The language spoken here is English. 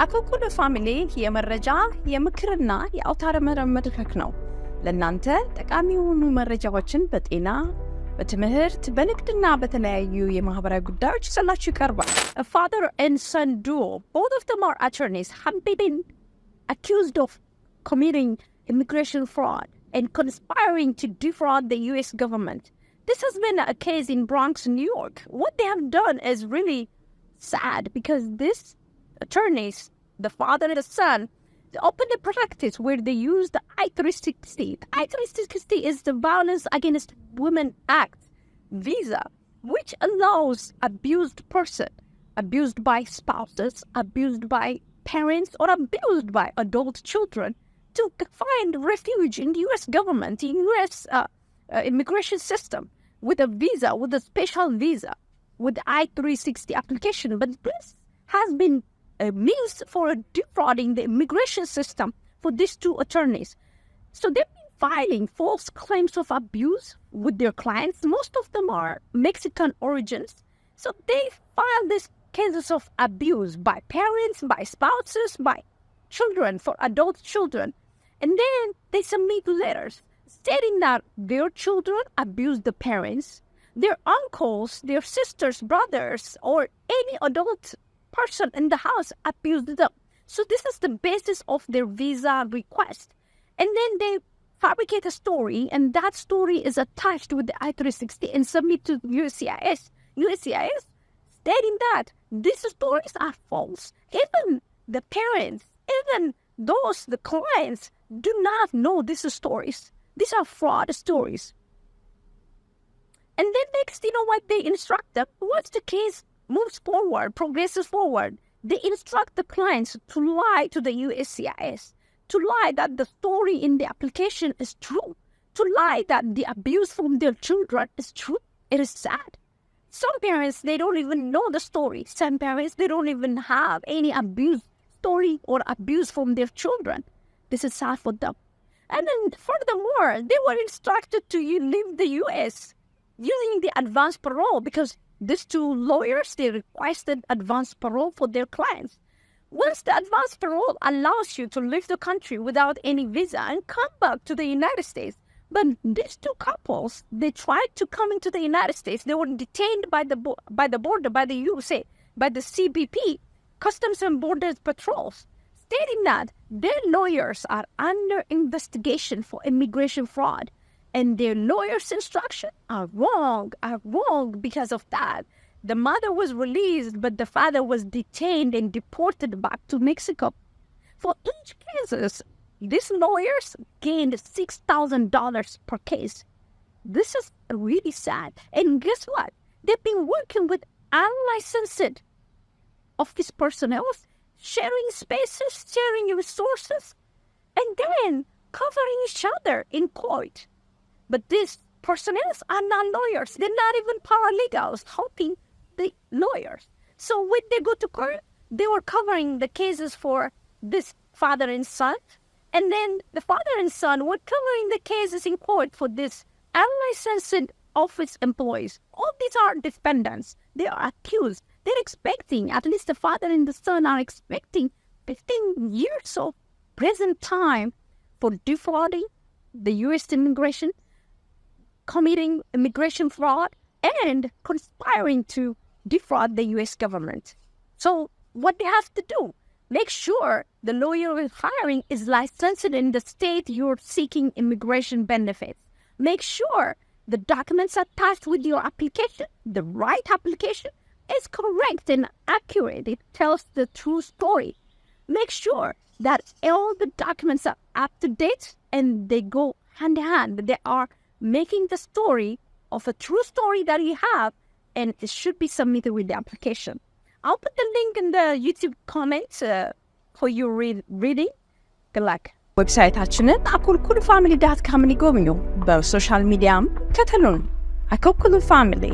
አኮኩሉ ፋሚሊ የመረጃ የምክርና የአውታረ መረብ መድረክ ነው። ለእናንተ ጠቃሚ የሆኑ መረጃዎችን በጤና፣ በትምህርት፣ በንግድና በተለያዩ የማህበራዊ ጉዳዮች ይዘላችሁ ይቀርባል። A father and son duo, both of them are attorneys, have been accused of committing immigration fraud and conspiring to defraud the U.S. government. This has been a case in Bronx, New York. What they have done is really sad because these attorneys, the father and the son, they opened a practice where they use the I-360. The I-360 is the Violence Against Women Act visa, which allows abused person, abused by spouses, abused by parents, or abused by adult children to find refuge in the U.S. government, in U.S. Immigration system with a visa, with a special visa, with the I-360 application. But this has been a means for defrauding the immigration system for these two attorneys. So they've been filing false claims of abuse with their clients. Most of them are Mexican origins. So they file these cases of abuse by parents, by spouses, by children, for adult children. And then they submit letters stating that their children abuse the parents, their uncles, their sisters, brothers, or any adult person in the house abused them. So this is the basis of their visa request. And then they fabricate a story, and that story is attached with the I-360 and submit to USCIS. USCIS stating that these stories are false. Even the parents, even the clients do not know these stories. These are fraud stories. And then next, you know what, they instruct them. Once the case moves forward, progresses forward, they instruct the clients to lie to the USCIS, to lie that the story in the application is true, to lie that the abuse from their children is true. It is sad. Some parents, they don't even know the story. Some parents, they don't even have any abuse story or abuse from their children. This is sad for them. And then furthermore, they were instructed to leave the U.S. using the advance parole because these two lawyers, they requested advance parole for their clients. Once the advance parole allows you to leave the country without any visa and come back to the United States. But these two couples, they tried to come into the United States. They were detained by the border, by the USA, by the CBP, Customs and Borders Patrols, stating that their lawyers are under investigation for immigration fraud. And their lawyers' instructions are wrong because of that. The mother was released, but the father was detained and deported back to Mexico. For each case, these lawyers gained $6,000 per case. This is really sad. And guess what? They've been working with unlicensed office personnel, sharing spaces, sharing resources, and then covering each other in court. But these personnel are not lawyers. They're not even paralegals helping the lawyers. So when they go to court, they were covering the cases for this father and son. And then the father and son were covering the cases in court for this unlicensed office employees. All these are defendants. They are accused. They're expecting, at least the father and the son are expecting 15 years of prison time for defrauding the U.S. immigration, committing immigration fraud, and conspiring to defraud the U.S. government. So what they have to do? Make sure the lawyer you're hiring is licensed in the state you're seeking immigration benefits. Make sure the documents attached with your application, the right application, is correct and accurate. It tells the true story. Make sure that all the documents are up to date and they go hand in hand. They are making the story of a true story that you have, and it should be submitted with the application. I'll put the link in the YouTube comments for your reading. Good luck. ዌብሳይታችንን አኮልኩሉ ፋሚሊ ዳት ካምን ይጎብኙ። በሶሻል ሚዲያም ከተሉን። አኮልኩሉ ፋሚሊ